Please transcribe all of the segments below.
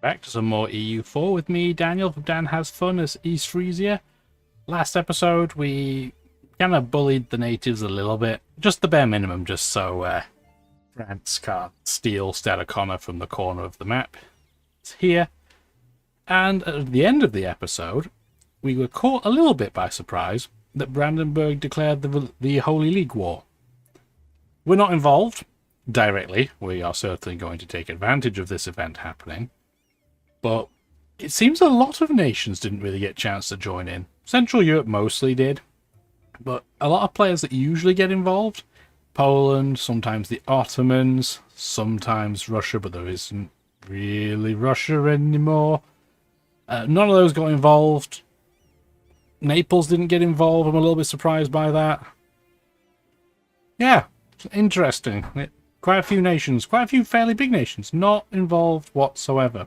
Back to some more EU4 with me, Daniel from Dan Has Fun as East Frisia. Last episode, we kind of bullied the natives a little bit. Just the bare minimum, just so France can't steal Stadacona from the corner of the map. It's here. And at the end of the episode, we were caught a little bit by surprise that Brandenburg declared the Holy League War. We're not involved directly. We are certainly going to take advantage of this event happening. But it seems a lot of nations didn't really get a chance to join in. Central Europe mostly did. But a lot of players that usually get involved, Poland, sometimes the Ottomans, sometimes Russia, but there isn't really Russia anymore. None of those got involved. Naples didn't get involved. I'm a little bit surprised by that. Yeah, interesting. Quite a few nations, quite a few fairly big nations, not involved whatsoever.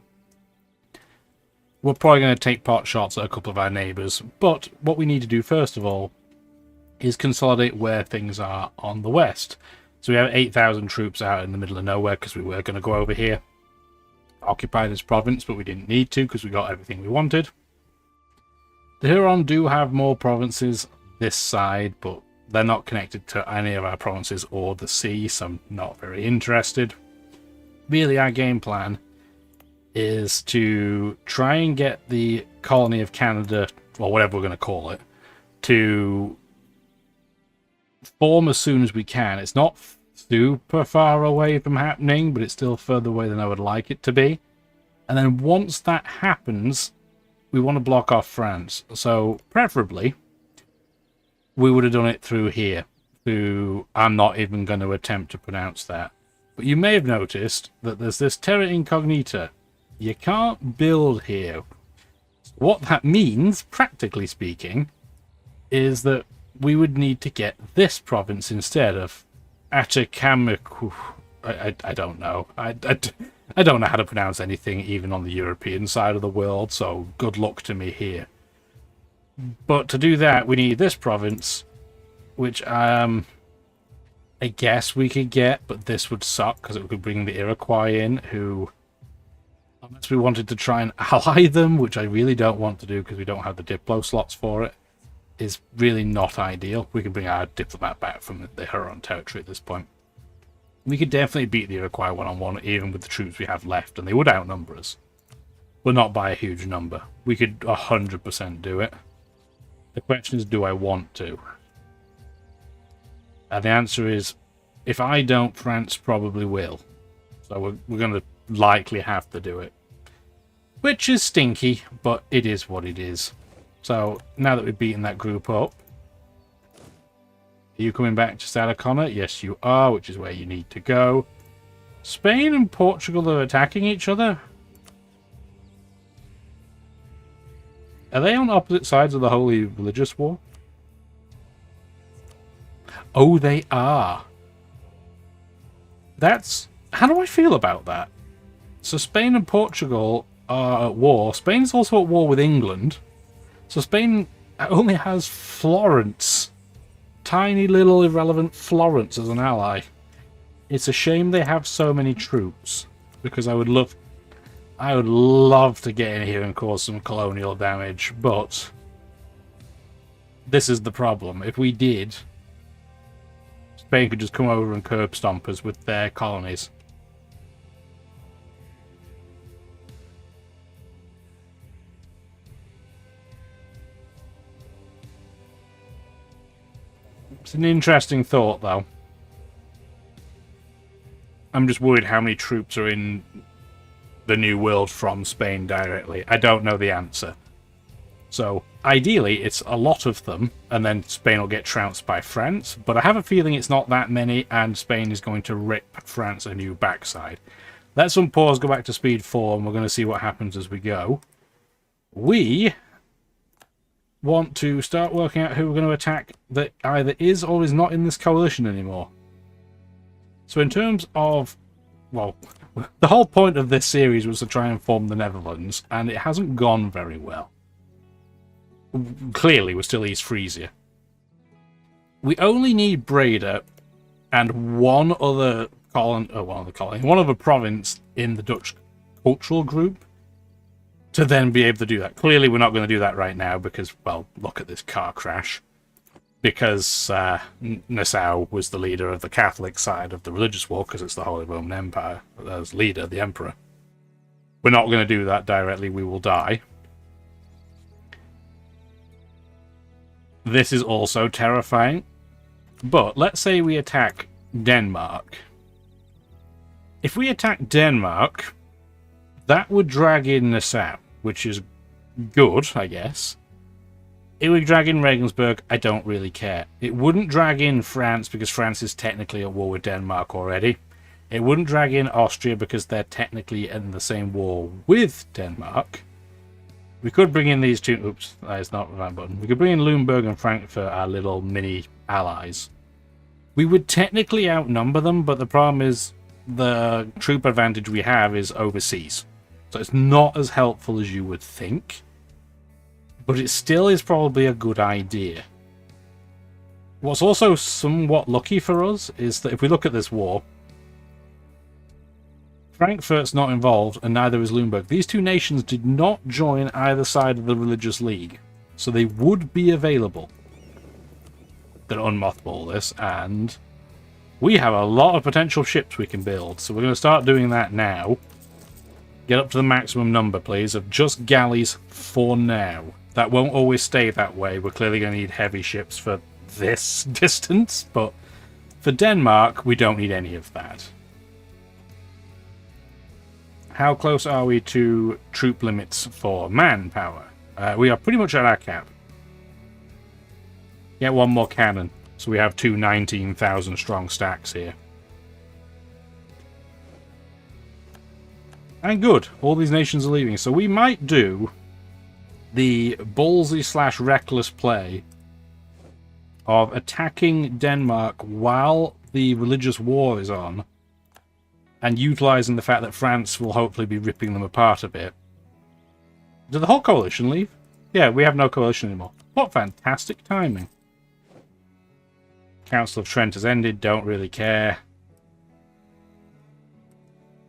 We're probably going to take pot shots at a couple of our neighbours, but what we need to do first of all is consolidate where things are on the west. So we have 8,000 troops out in the middle of nowhere because we were going to go over here, occupy this province, but we didn't need to because we got everything we wanted. The Huron do have more provinces this side, but they're not connected to any of our provinces or the sea, so I'm not very interested. Really, our game plan is to try and get the colony of Canada, or whatever we're going to call it, to form as soon as we can. It's not super far away from happening, but it's still further away than I would like it to be. And then once that happens, we want to block off France. So preferably, we would have done it through here. I'm not even going to attempt to pronounce that. But you may have noticed that there's this terra incognita. You can't build here. What that means, practically speaking, is that we would need to get this province instead of Atacamac. I don't know. I don't know how to pronounce anything even on the European side of the world, so good luck to me here. But to do that, we need this province, which I guess we could get, but this would suck because it could bring the Iroquois in, who, unless we wanted to try and ally them, which I really don't want to do because we don't have the Diplo slots for it, is really not ideal. We can bring our diplomat back from the Huron territory at this point. We could definitely beat the Iroquois one-on-one, even with the troops we have left, and they would outnumber us. But not by a huge number. We could 100% do it. The question is, do I want to? And the answer is, if I don't, France probably will. So we're going to likely have to do it. Which is stinky, but it is what it is. So, now that we've beaten that group up, are you coming back to Stadacona? Yes, you are, which is where you need to go. Spain and Portugal are attacking each other. Are they on opposite sides of the Holy Religious War? Oh, they are. That's... How do I feel about that? So Spain and Portugal are at war. Spain's also at war with England. So Spain only has Florence. Tiny little irrelevant Florence as an ally. It's a shame they have so many troops, because I would love to get in here and cause some colonial damage, but this is the problem. If we did, Spain could just come over and curb stomp us with their colonies. It's an interesting thought, though. I'm just worried how many troops are in the New World from Spain directly. I don't know the answer. So, ideally, it's a lot of them, and then Spain will get trounced by France, but I have a feeling it's not that many, and Spain is going to rip France a new backside. Let's unpause, go back to speed 4, and we're going to see what happens as we go. We want to start working out who we're going to attack that either is or is not in this coalition anymore. So in terms of, well, the whole point of this series was to try and form the Netherlands, and it hasn't gone very well. Clearly, we're still East Frisia. We only need Breda and one other province in the Dutch cultural group to then be able to do that. Clearly, we're not going to do that right now because, well, look at this car crash. Because Nassau was the leader of the Catholic side of the religious war, because it's the Holy Roman Empire, as leader, the Emperor. We're not going to do that directly, we will die. This is also terrifying. But let's say we attack Denmark. If we attack Denmark, that would drag in Nassau, which is good, I guess. It would drag in Regensburg, I don't really care. It wouldn't drag in France, because France is technically at war with Denmark already. It wouldn't drag in Austria, because they're technically in the same war with Denmark. We could bring in these two... Oops, that is not the right button. We could bring in Luneburg and Frankfurt, our little mini allies. We would technically outnumber them, but the problem is the troop advantage we have is overseas. So it's not as helpful as you would think. But it still is probably a good idea. What's also somewhat lucky for us is that if we look at this war, Frankfurt's not involved and neither is Luneburg. These two nations did not join either side of the religious league, so they would be available. Then unmothball this, and we have a lot of potential ships we can build, so we're going to start doing that now. Get up to the maximum number, please, of just galleys for now. That won't always stay that way. We're clearly going to need heavy ships for this distance, but for Denmark, we don't need any of that. How close are we to troop limits for manpower? We are pretty much at our cap. Get one more cannon, so we have two 19,000 strong stacks here. And good, all these nations are leaving, so we might do the ballsy / reckless play of attacking Denmark while the religious war is on and utilizing the fact that France will hopefully be ripping them apart a bit. Did the whole coalition leave? Yeah, we have no coalition anymore. What fantastic timing. Council of Trent has ended, don't really care.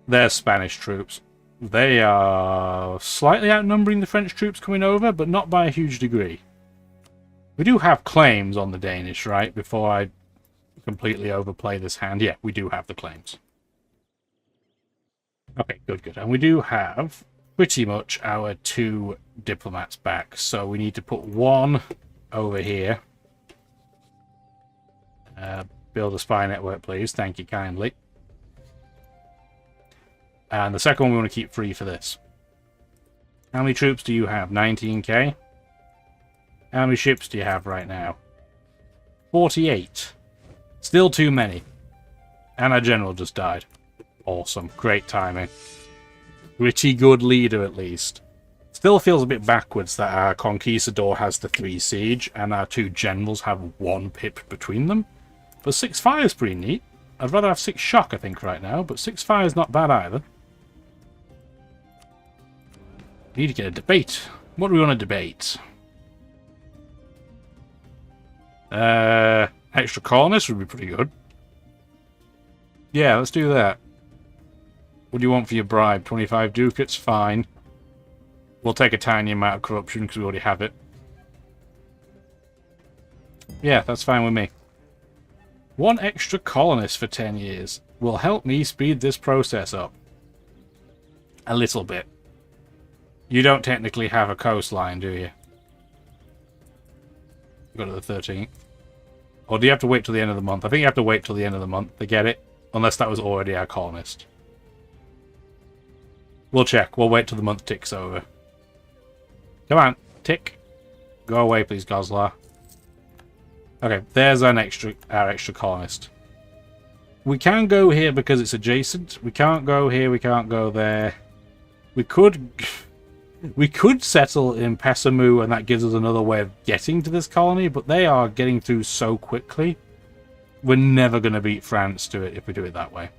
They're Spanish troops. They are slightly outnumbering the French troops coming over, but not by a huge degree. We do have claims on the Danish, right? Before I completely overplay this hand. Yeah, we do have the claims. Okay, good, good. And we do have pretty much our two diplomats back. So we need to put one over here. Build a spy network, please. Thank you kindly. And the second one we want to keep free for this. How many troops do you have? 19k? How many ships do you have right now? 48. Still too many. And our general just died. Awesome. Great timing. Pretty good leader, at least. Still feels a bit backwards that our Conquistador has the 3 siege and our 2 generals have 1 pip between them. But 6 fire is pretty neat. I'd rather have 6 shock, I think, right now, but 6 fire is not bad either. Need to get a debate. What do we want to debate? Extra colonists would be pretty good. Yeah, let's do that. What do you want for your bribe? 25 ducats? Fine. We'll take a tiny amount of corruption because we already have it. Yeah, that's fine with me. 1 extra colonist for 10 years will help me speed this process up. A little bit. You don't technically have a coastline, do you? Go to the 13th. Or do you have to wait till the end of the month? I think you have to wait till the end of the month to get it. Unless that was already our colonist. We'll check. We'll wait till the month ticks over. Come on. Tick. Go away, please, Goslar. Okay, there's our extra colonist. We can go here because it's adjacent. We can't go here. We can't go there. We could settle in Pessamu, and that gives us another way of getting to this colony, but they are getting through so quickly. We're never going to beat France to it if we do it that way.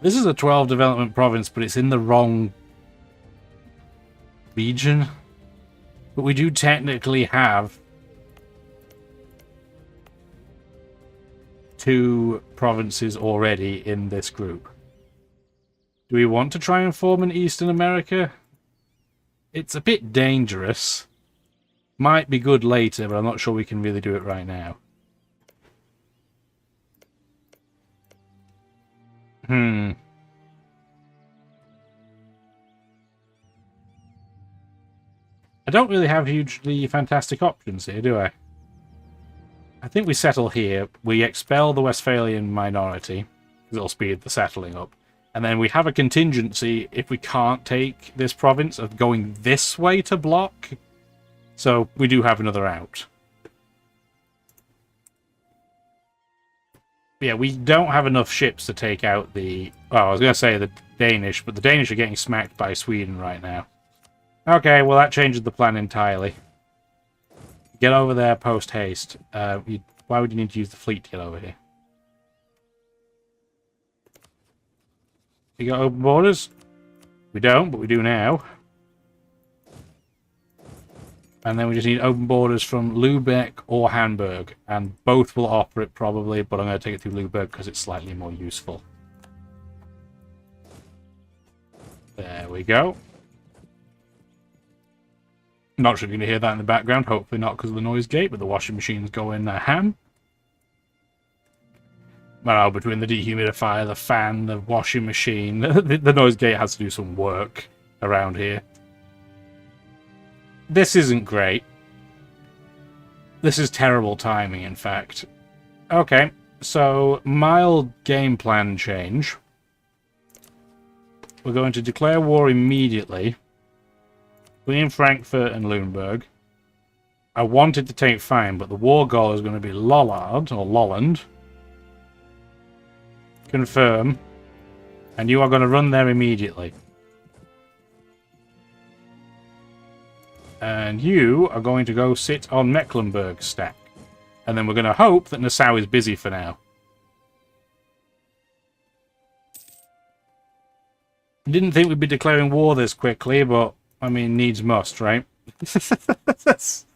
This is a 12 development province, but it's in the wrong region. But we do technically have 2 provinces already in this group. Do we want to try and form in Eastern America? It's a bit dangerous. Might be good later, but I'm not sure we can really do it right now. I don't really have hugely fantastic options here, do I? I think we settle here. We expel the Westphalian minority, because it'll speed the settling up. And then we have a contingency, if we can't take this province, of going this way to block. So we do have another out. Yeah, we don't have enough ships to take out the... Well, I was going to say the Danish, but the Danish are getting smacked by Sweden right now. Okay, well that changes the plan entirely. Get over there post-haste. Why would you need to use the fleet to get over here? You got open borders? We don't, but we do now. And then we just need open borders from Lübeck or Hamburg. And both will offer it probably, but I'm going to take it through Lübeck because it's slightly more useful. There we go. Not sure if you're going to hear that in the background. Hopefully not because of the noise gate, but the washing machine's going ham. Well, between the dehumidifier, the fan, the washing machine, the noise gate has to do some work around here. This isn't great. This is terrible timing, in fact. Okay, so mild game plan change. We're going to declare war immediately. Between Frankfurt and Lüneburg. I wanted to take fine, but the war goal is going to be Lollard, or Lolland. Confirm. And you are going to run there immediately. And you are going to go sit on Mecklenburg stack. And then we're going to hope that Nassau is busy for now. Didn't think we'd be declaring war this quickly, but, I mean, needs must, right? This has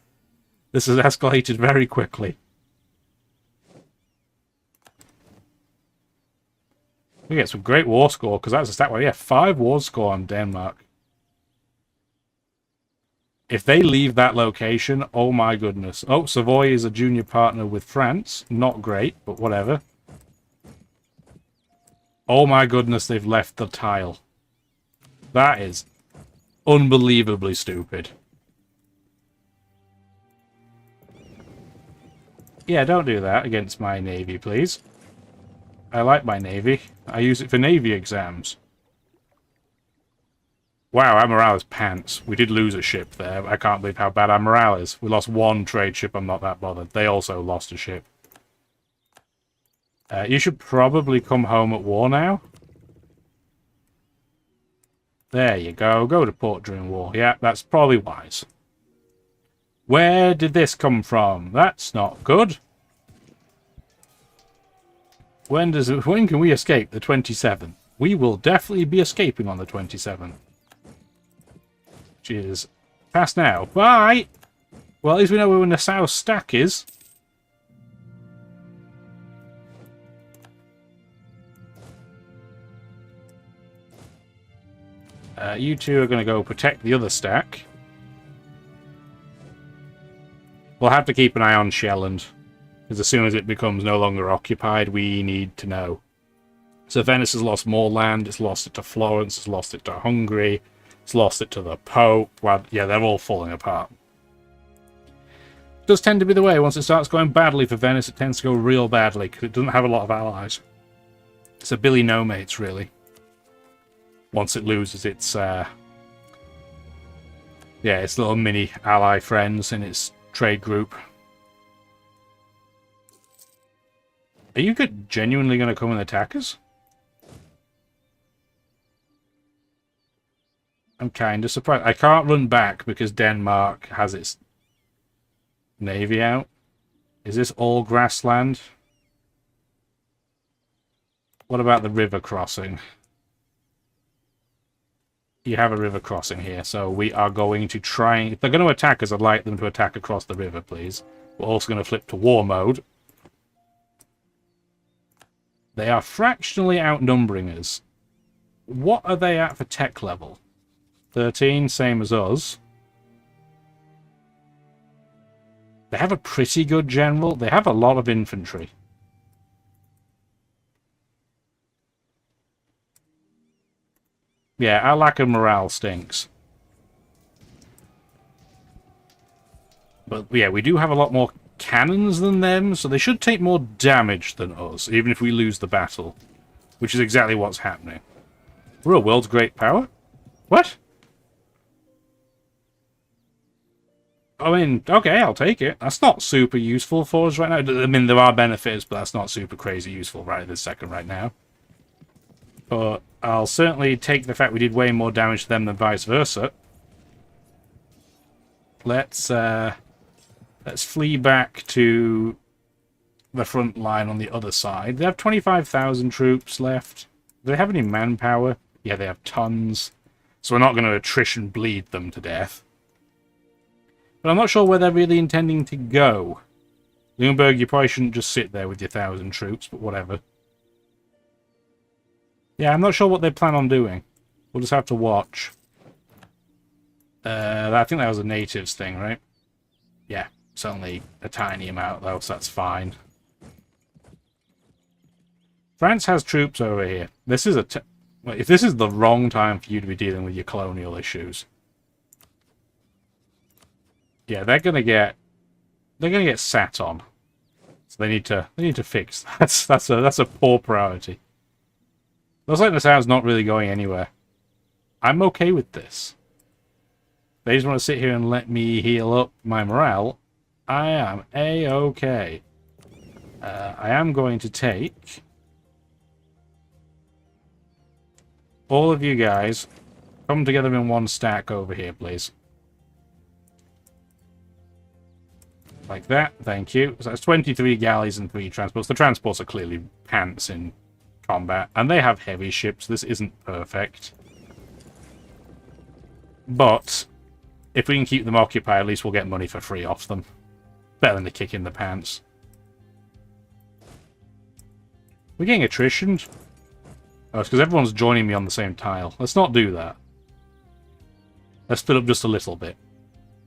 escalated very quickly. We get some great war score, because that's a stat where, yeah, 5 war score on Denmark. If they leave that location, oh my goodness. Oh, Savoy is a junior partner with France. Not great, but whatever. Oh my goodness, they've left the tile. That is unbelievably stupid. Yeah, don't do that against my navy, please. I like my navy. I use it for navy exams. Wow, Admiral is pants. We did lose a ship there. I can't believe how bad Admiral is. We lost 1 trade ship. I'm not that bothered. They also lost a ship. You should probably come home at war now. There you go. Go to port during war. Yeah, that's probably wise. Where did this come from? That's not good. When can we escape? The 27th. We will definitely be escaping on the 27th. Which is past now. Bye! Well, at least we know where Nassau's stack is. You two are going to go protect the other stack. We'll have to keep an eye on Shelland, because as soon as it becomes no longer occupied, we need to know. So Venice has lost more land. It's lost it to Florence. It's lost it to Hungary. It's lost it to the Pope. Well, yeah, they're all falling apart. It does tend to be the way. Once it starts going badly for Venice, it tends to go real badly, because it doesn't have a lot of allies. It's a Billy No Mates, really. Once it loses its, its little mini ally friends in its trade group. Are you genuinely going to come and attack us? I'm kind of surprised. I can't run back because Denmark has its navy out. Is this all grassland? What about the river crossing? You have a river crossing here, so we are going to try... If they're going to attack us, I'd like them to attack across the river, please. We're also going to flip to war mode. They are fractionally outnumbering us. what are they at for tech level? 13, same as us. They have a pretty good general. They have a lot of infantry. Yeah, our lack of morale stinks. But yeah, we do have a lot more cannons than them, so they should take more damage than us, even if we lose the battle. Which is exactly what's happening. We're a world's great power? What? I mean, okay, I'll take it. That's not super useful for us right now. I mean, there are benefits, but that's not super crazy useful right this second right now. But I'll certainly take the fact we did way more damage to them than vice versa. Let's flee back to the front line on the other side. They have 25,000 troops left. Do they have any manpower? Yeah, they have tons. So we're not going to attrition bleed them to death. But I'm not sure where they're really intending to go. Lunenburg, you probably shouldn't just sit there with your 1,000 troops, but whatever. Yeah, I'm not sure what they plan on doing. We'll just have to watch. I think that was a natives thing, right? Yeah, it's only a tiny amount, though, so that's fine. France has troops over here. This is if this is the wrong time for you to be dealing with your colonial issues. Yeah, they're gonna get sat on. So they need to fix that. That's a poor priority. Looks like the sound's not really going anywhere. I'm okay with this. They just want to sit here and let me heal up my morale. I am A-okay. I am going to take all of you guys, come together in one stack over here, please. Like that, thank you. So that's 23 galleys and 3 transports. The transports are clearly pants in combat, and they have heavy ships. This isn't perfect. But if we can keep them occupied, at least we'll get money for free off them. Better than a kick in the pants. We're getting attrition. Oh, it's because everyone's joining me on the same tile. Let's not do that. Let's fill up just a little bit.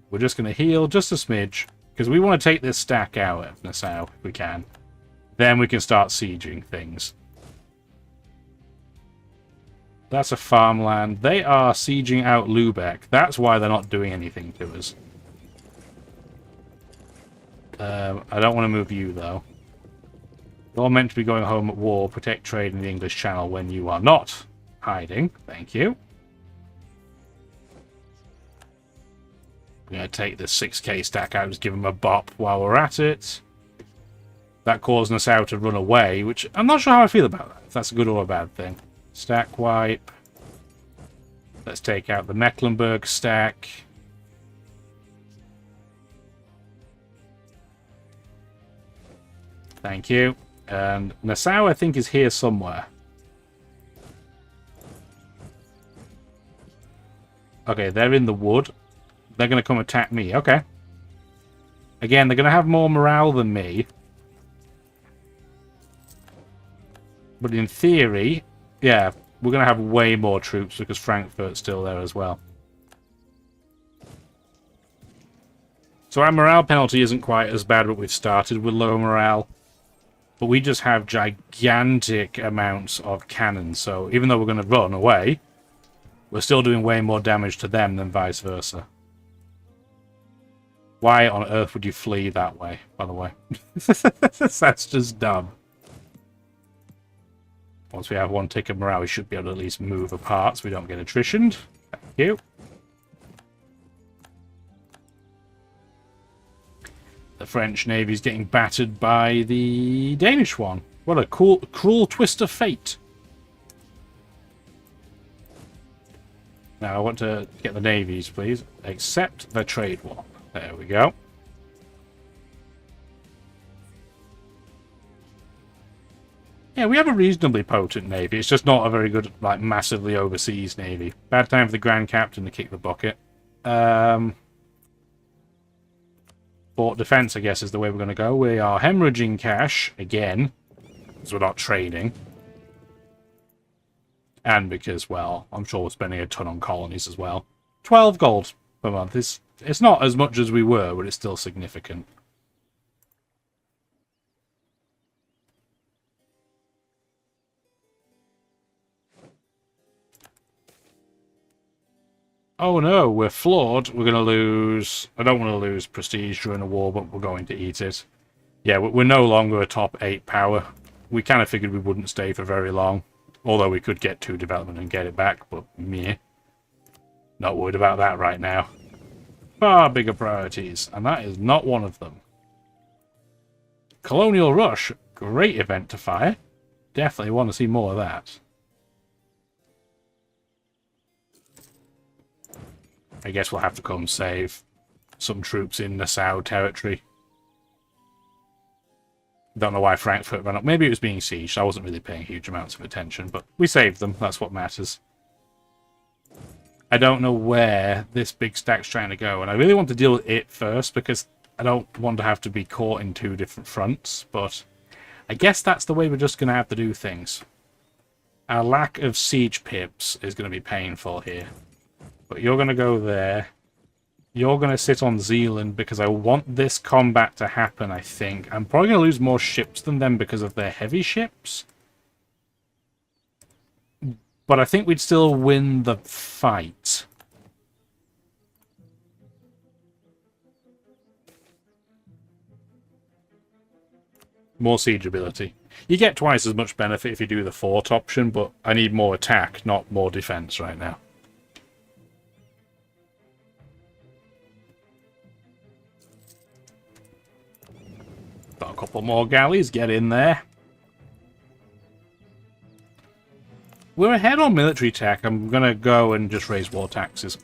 We're just going to heal just a smidge, because we want to take this stack out of Nassau, if we can. Then we can start sieging things. That's a farmland. They are sieging out Lubeck. That's why they're not doing anything to us. I don't want to move you, though. You're all meant to be going home at war, protect trade in the English Channel when you are not hiding. Thank you. We're going to take this 6k stack out, just give them a bop while we're at it. That caused Nassau to run away, which I'm not sure how I feel about that, if that's a good or a bad thing. Stack wipe. Let's take out the Mecklenburg stack. Thank you. And Nassau, I think, is here somewhere. Okay, they're in the wood. They're going to come attack me. Okay. Again, they're going to have more morale than me. But in theory, yeah, we're going to have way more troops because Frankfurt's still there as well. So our morale penalty isn't quite as bad, but we've started with low morale. But we just have gigantic amounts of cannons, so even though we're going to run away, we're still doing way more damage to them than vice versa. Why on earth would you flee that way, by the way? That's just dumb. Once we have one tick of morale, we should be able to at least move apart so we don't get attritioned. Thank you. The French Navy's getting battered by the Danish one. What a cruel twist of fate. Now I want to get the navies, please. Accept the trade one. There we go. Yeah, we have a reasonably potent navy. It's just not a very good, like, massively overseas navy. Bad time for the Grand Captain to kick the bucket. Fort defense, I guess, is the way we're going to go. We are hemorrhaging cash, again, because we're not trading. And because, well, I'm sure we're spending a ton on colonies as well. 12 gold per month. It's not as much as we were, but it's still significant. Oh no, we're flawed. We're going to lose... I don't want to lose prestige during a war, but we're going to eat it. Yeah, we're no longer a top 8 power. We kind of figured we wouldn't stay for very long. Although we could get 2 development and get it back, but meh. Not worried about that right now. Far bigger priorities, and that is not one of them. Colonial Rush, great event to fire. Definitely want to see more of that. I guess we'll have to come save some troops in Nassau territory. Don't know why Frankfurt ran up. Maybe it was being sieged. I wasn't really paying huge amounts of attention, but we saved them. That's what matters. I don't know where this big stack's trying to go, and I really want to deal with it first because I don't want to have to be caught in 2 different fronts, but I guess that's the way we're just going to have to do things. Our lack of siege pips is going to be painful here. But you're going to go there. You're going to sit on Zealand because I want this combat to happen, I think. I'm probably going to lose more ships than them because of their heavy ships. But I think we'd still win the fight. More siege ability. You get twice as much benefit if you do the fort option, but I need more attack, not more defense right now. Got a couple more galleys, get in there. We're ahead on military tech. I'm going to go and just raise war taxes.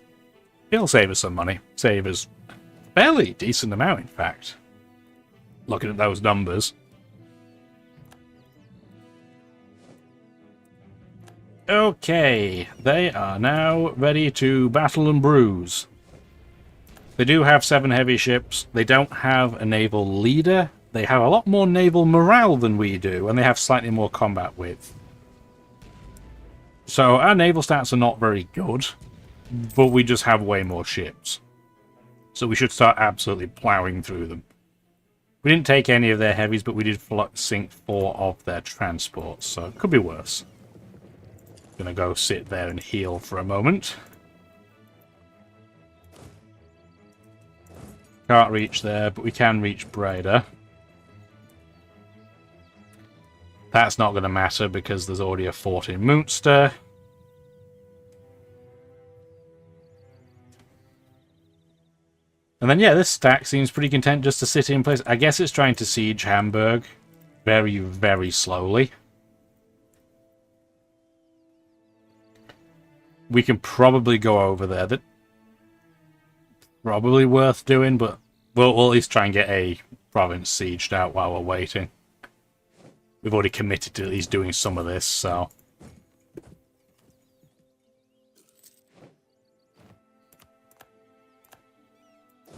It'll save us some money. Save us a fairly decent amount, in fact. Looking at those numbers. Okay, they are now ready to battle and bruise. They do have 7 heavy ships. They don't have a naval leader. They have a lot more naval morale than we do, and they have slightly more combat width. So our naval stats are not very good, but we just have way more ships. So we should start absolutely plowing through them. We didn't take any of their heavies, but we did sink 4 of their transports, so it could be worse. Gonna go sit there and heal for a moment. Can't reach there, but we can reach Breda. That's not going to matter because there's already a fort in Münster. And then, yeah, this stack seems pretty content just to sit in place. I guess it's trying to siege Hamburg very, very slowly. We can probably go over there. That's probably worth doing, but we'll at least try and get a province sieged out while we're waiting. We've already committed to at least doing some of this, so...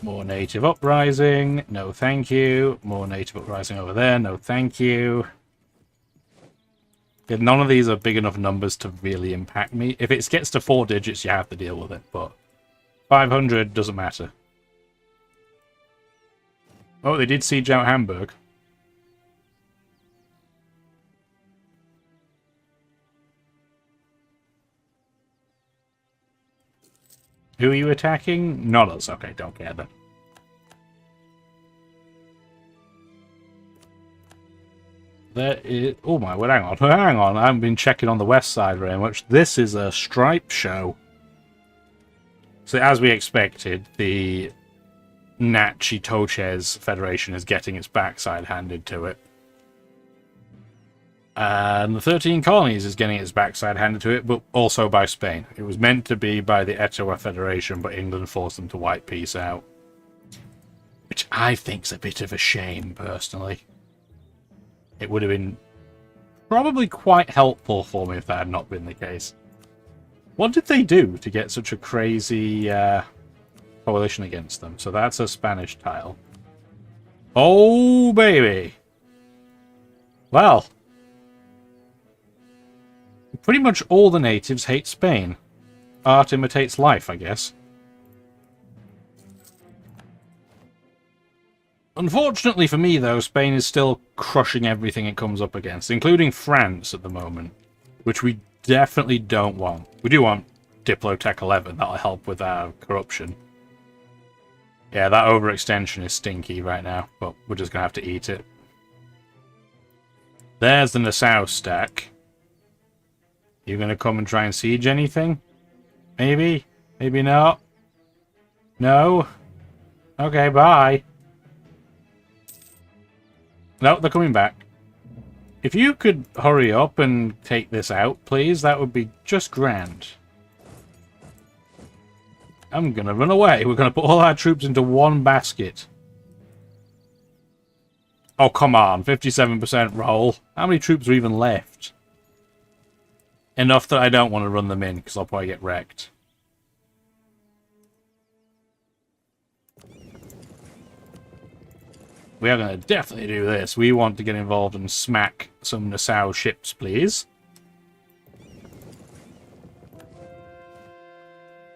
More native uprising. No, thank you. More native uprising over there. No, thank you. Yeah, none of these are big enough numbers to really impact me. If it gets to 4 digits, you have to deal with it, but 500 doesn't matter. Oh, they did siege out Hamburg. Who are you attacking? Not us. Okay, don't care then. There is... Oh my word, hang on. Hang on, I haven't been checking on the west side very much. This is a stripe show. So as we expected, the Natchi-Toches Federation is getting its backside handed to it. And the 13 colonies is getting its backside handed to it, but also by Spain. It was meant to be by the Etowah Federation, but England forced them to wipe peace out. Which I think's a bit of a shame, personally. It would have been probably quite helpful for me if that had not been the case. What did they do to get such a crazy coalition against them? So that's a Spanish tile. Oh, baby! Well... Pretty much all the natives hate Spain. Art imitates life, I guess. Unfortunately for me, though, Spain is still crushing everything it comes up against, including France at the moment, which we definitely don't want. We do want Diplotech 11, that'll help with our corruption. Yeah, that overextension is stinky right now, but we're just going to have to eat it. There's the Nassau stack. You going to come and try and siege anything? Maybe? Maybe not? No? Okay, bye. No, they're coming back. If you could hurry up and take this out, please, that would be just grand. I'm going to run away. We're going to put all our troops into one basket. Oh, come on. 57% roll. How many troops are even left? Enough that I don't want to run them in, because I'll probably get wrecked. We are going to definitely do this. We want to get involved and smack some Nassau ships, please.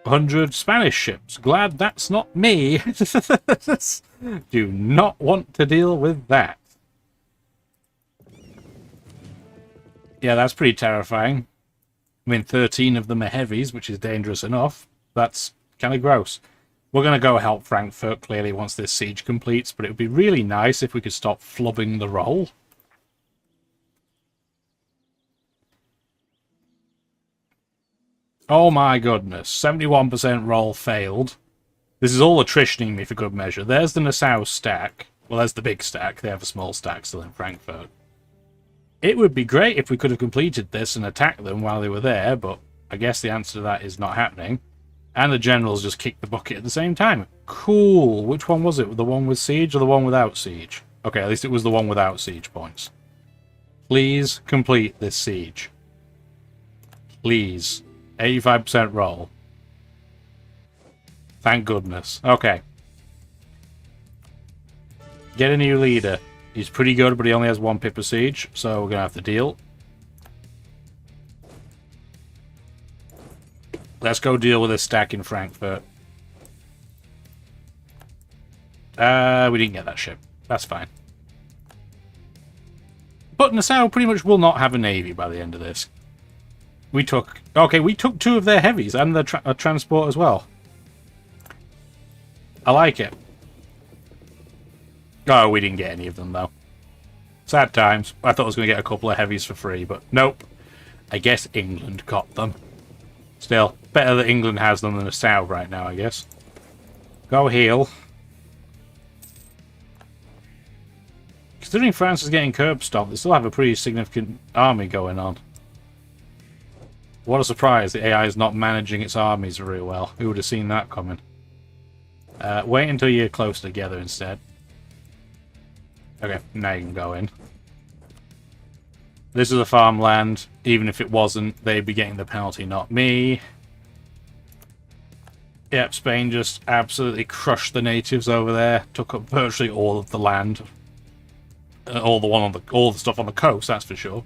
100 Spanish ships. Glad that's not me. Do not want to deal with that. Yeah, that's pretty terrifying. I mean, 13 of them are heavies, which is dangerous enough. That's kind of gross. We're going to go help Frankfurt, clearly, once this siege completes, but it would be really nice if we could stop flubbing the roll. Oh my goodness, 71% roll failed. This is all attritioning me for good measure. There's the Nassau stack. Well, there's the big stack. They have a small stack still in Frankfurt. It would be great if we could have completed this and attacked them while they were there, but I guess the answer to that is not happening. And the generals just kicked the bucket at the same time. Cool. Which one was it? The one with siege or the one without siege? Okay, at least it was the one without siege points. Please complete this siege. Please. 85% roll. Thank goodness. Okay. Get a new leader. He's pretty good, but he only has 1 pip of siege, so we're going to have to deal. Let's go deal with this stack in Frankfurt. We didn't get that ship. That's fine. But Nassau pretty much will not have a navy by the end of this. We took... Okay, we took 2 of their heavies and their transport as well. I like it. Oh, we didn't get any of them, though. Sad times. I thought I was going to get a couple of heavies for free, but nope. I guess England got them. Still, better that England has them than Nassau right now, I guess. Go heal. Considering France is getting curb stomped, they still have a pretty significant army going on. What a surprise, the AI is not managing its armies very well. Who would have seen that coming? Wait until you're close together instead. Okay, now you can go in. This is a farmland. Even if it wasn't, they'd be getting the penalty, not me. Yep, Spain just absolutely crushed the natives over there. Took up virtually all of the land. All the stuff on the coast, that's for sure.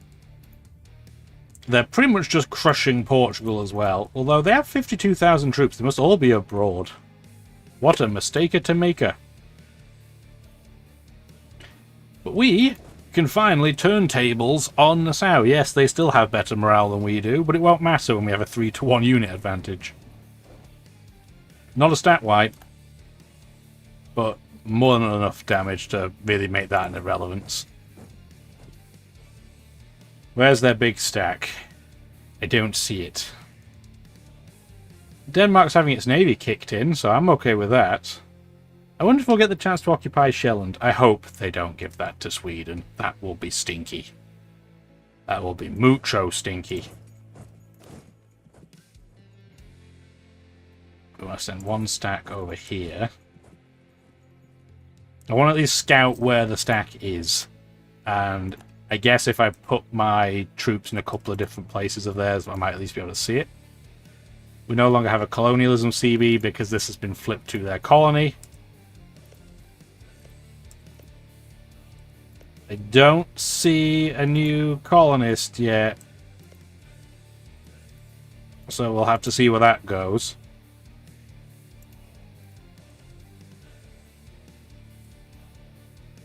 They're pretty much just crushing Portugal as well. Although they have 52,000 troops, they must all be abroad. What a mistake to make. But we can finally turn tables on Nassau. Yes, they still have better morale than we do, but it won't matter when we have a 3-to-1 unit advantage. Not a stat wipe, but more than enough damage to really make that an irrelevance. Where's their big stack? I don't see it. Denmark's having its navy kicked in, so I'm okay with that. I wonder if we'll get the chance to occupy Shelland. I hope they don't give that to Sweden. That will be stinky. That will be mucho stinky. We want to send 1 stack over here. I want to at least scout where the stack is. And I guess if I put my troops in a couple of different places of theirs, I might at least be able to see it. We no longer have a colonialism CB because this has been flipped to their colony. I don't see a new colonist yet. So we'll have to see where that goes.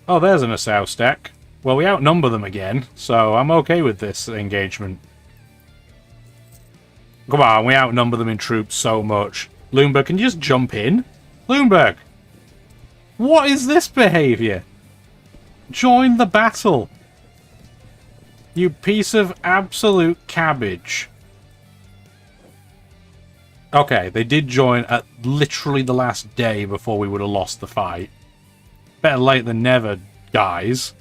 Oh, there's an Nassau stack. Well, we outnumber them again, so I'm okay with this engagement. Come on, we outnumber them in troops so much. Loomberg, can you just jump in? Loomberg! What is this behaviour? Join the battle! You piece of absolute cabbage. Okay, they did join at literally the last day before we would have lost the fight. Better late than never, guys.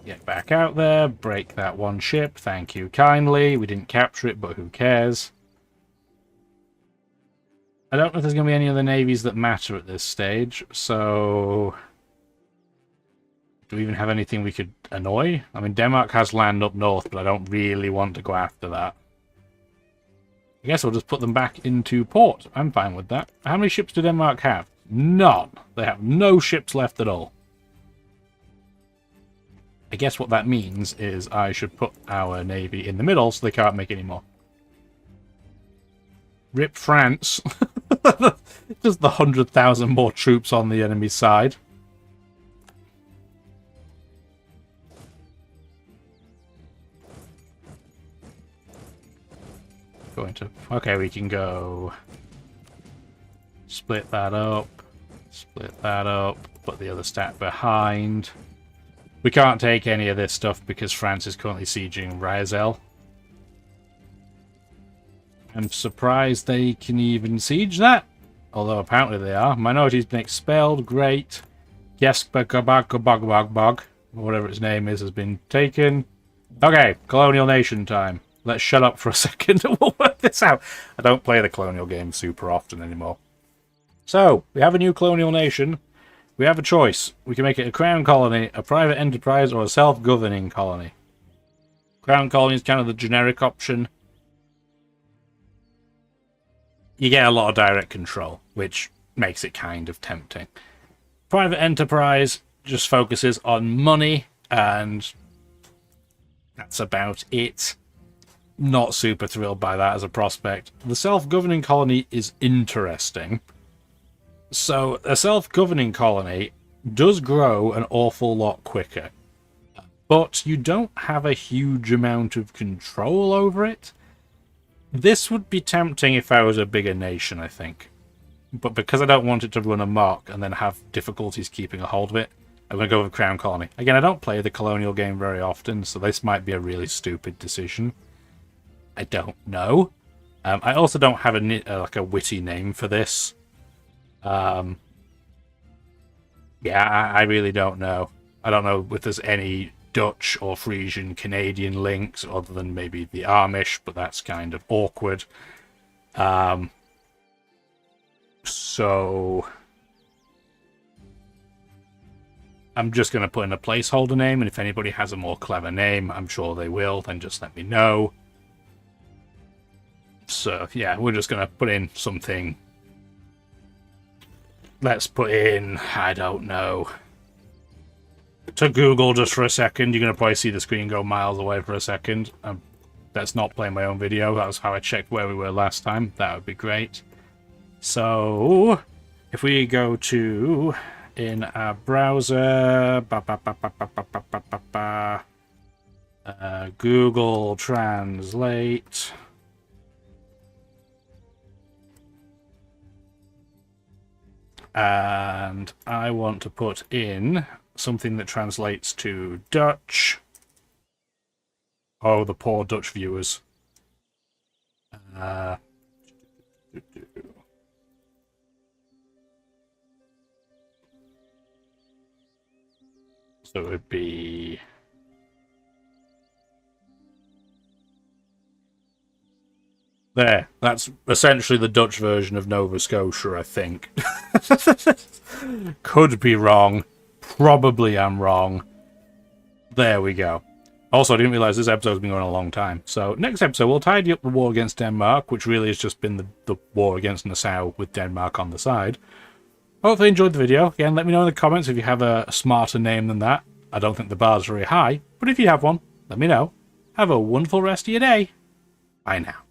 Get back out there, break that one ship, thank you kindly. We didn't capture it, but who cares? I don't know if there's going to be any other navies that matter at this stage, so... Do we even have anything we could annoy? I mean, Denmark has land up north, but I don't really want to go after that. I guess I'll just put them back into port. I'm fine with that. How many ships do Denmark have? None. They have no ships left at all. I guess what that means is I should put our navy in the middle so they can't make any more. Rip France. Just the 100,000 more troops on the enemy's side. Going to... Okay, we can go... Split that up. Split that up. Put the other stack behind. We can't take any of this stuff because France is currently sieging Riazel. I'm surprised they can even siege that. Although apparently they are. Minority's been expelled. Great. Yespagabagabagabag, whatever its name is, has been taken. Okay, colonial nation time. Let's shut up for a second and we'll work this out. I don't play the colonial game super often anymore. So, we have a new colonial nation. We have a choice. We can make it a crown colony, a private enterprise, or a self-governing colony. Crown colony is kind of the generic option. You get a lot of direct control, which makes it kind of tempting. Private enterprise just focuses on money, and that's about it. Not super thrilled by that as a prospect. The self-governing colony is interesting. So, a self-governing colony does grow an awful lot quicker. But you don't have a huge amount of control over it. This would be tempting if I was a bigger nation, I think. But because I don't want it to run amok and then have difficulties keeping a hold of it, I'm going to go with Crown Colony. Again, I don't play the colonial game very often, so this might be a really stupid decision. I don't know. I also don't have like a witty name for this. Yeah, I really don't know. I don't know if there's any Dutch or Frisian Canadian links other than maybe the Amish, but that's kind of awkward. So I'm just going to put in a placeholder name, and if anybody has a more clever name, I'm sure they will, then just let me know. So yeah, we're just going to put in something. Let's put in, I don't know. To Google just for a second. You're going to probably see the screen go miles away for a second. That's not playing my own video. That was how I checked where we were last time. That would be great. So, if we go to, in our browser, Google Translate. And I want to put in something that translates to Dutch. Oh, the poor Dutch viewers. So it would be... There. That's essentially the Dutch version of Nova Scotia, I think. Could be wrong. Probably I'm wrong. There we go. Also, I didn't realise this episode's been going a long time. So, next episode, we'll tidy up the war against Denmark, which really has just been the war against Nassau with Denmark on the side. Hopefully you enjoyed the video. Again, let me know in the comments if you have a smarter name than that. I don't think the bar's very high, but if you have one, let me know. Have a wonderful rest of your day. Bye now.